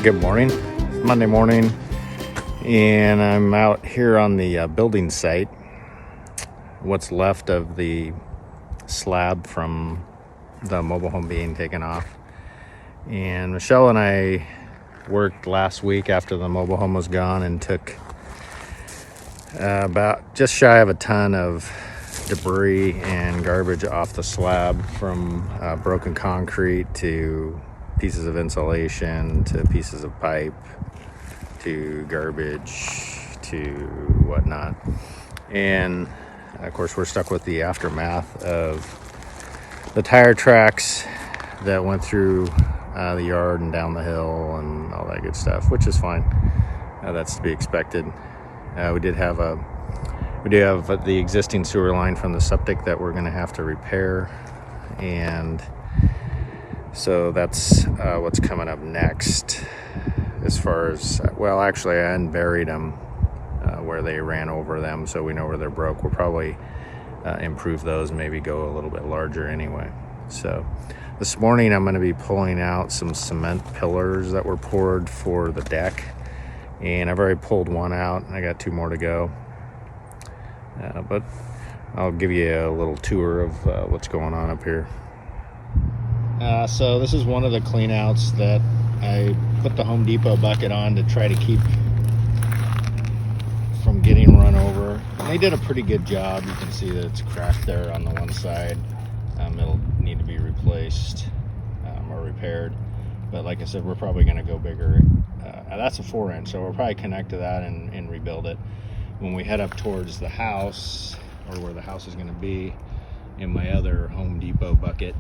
Good morning. It's Monday morning, and I'm out here on the building site. What's left of the slab from the mobile home being taken off. And Michelle and I worked last week after the mobile home was gone and took about just shy of a ton of debris and garbage off the slab, from broken concrete to pieces of insulation to pieces of pipe to garbage to whatnot. And of course we're stuck with the aftermath of the tire tracks that went through the yard and down the hill and all that good stuff, which is fine. That's to be expected. We do have the existing sewer line from the septic that we're going to have to repair, and so that's what's coming up next. As far as, well, actually I unburied them where they ran over them, so we know where they're broke. We'll probably improve those, maybe go a little bit larger anyway. So this morning I'm going to be pulling out some cement pillars that were poured for the deck, and I've already pulled one out. I got two more to go, but I'll give you a little tour of what's going on up here. So this is one of the cleanouts that I put the Home Depot bucket on to try to keep from getting run over. And they did a pretty good job. You can see that it's cracked there on the one side. It'll need to be replaced or repaired. But like I said, we're probably going to go bigger. That's a 4-inch, so we'll probably connect to that and rebuild it. When we head up towards the house, or where the house is going to be, in my other Home Depot bucket,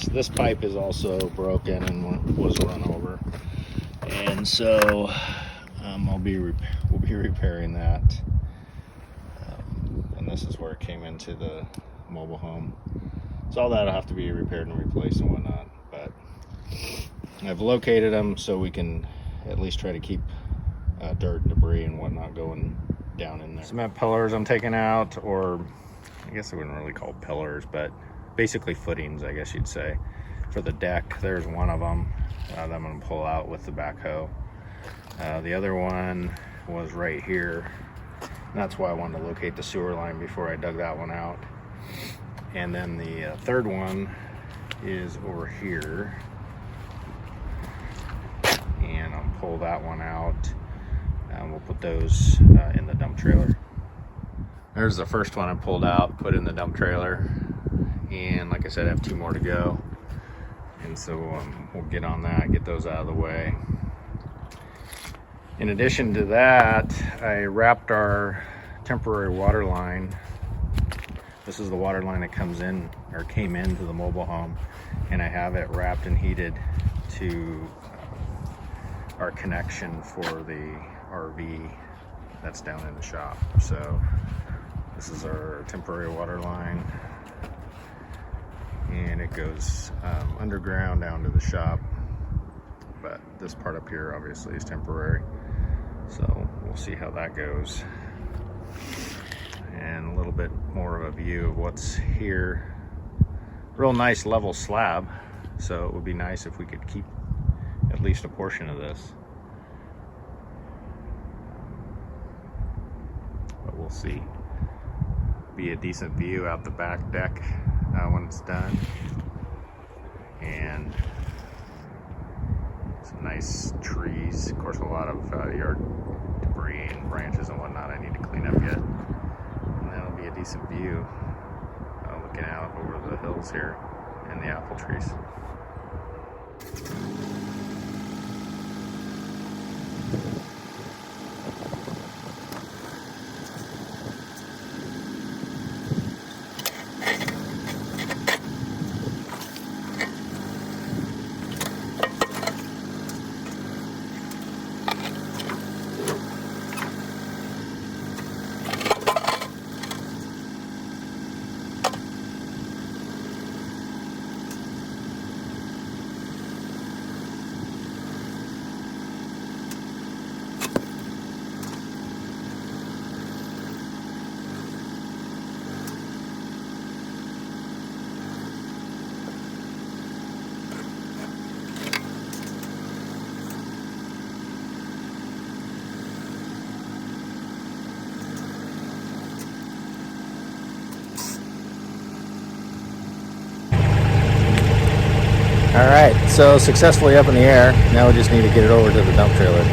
this pipe is also broken and was run over, and so we'll be repairing that. And this is where it came into the mobile home, so all that'll have to be repaired and replaced and whatnot. But I've located them so we can at least try to keep dirt and debris and whatnot going down in there. Cement pillars I'm taking out, or I guess I wouldn't really call pillars, but basically footings, I guess you'd say, for the deck. There's one of them that I'm going to pull out with the backhoe. The other one was right here. That's why I wanted to locate the sewer line before I dug that one out. And then the third one is over here, and I'll pull that one out, and we'll put those in the dump trailer. There's the first one I pulled out, put in the dump trailer, and like I said, I have two more to go, and so we'll get on that, get those out of the way. In addition to that, I wrapped our temporary water line. This is the water line that comes in, or came into the mobile home, and I have it wrapped and heated to our connection for the RV that's down in the shop. So this is our temporary water line, and it goes underground down to the shop, but this part up here obviously is temporary, so we'll see how that goes. And a little bit more of a view of what's here. Real nice level slab, so it would be nice if we could keep at least a portion of this, but we'll see. Be a decent view out the back deck when it's done, and some nice trees. Of course, a lot of yard debris and branches and whatnot I need to clean up yet, and that'll be a decent view looking out over the hills here and the apple trees. All right, so successfully up in the air. Now we just need to get it over to the dump trailer.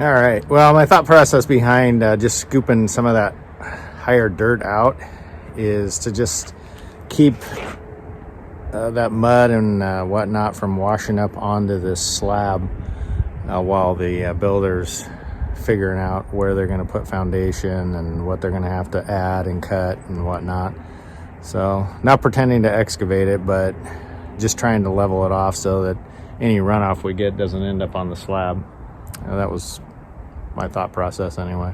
All right, well, my thought process behind just scooping some of that higher dirt out is to just keep that mud and whatnot from washing up onto this slab while the builder's figuring out where they're going to put foundation and what they're going to have to add and cut and whatnot. So not pretending to excavate it, but just trying to level it off so that any runoff we get doesn't end up on the slab. That was my thought process anyway.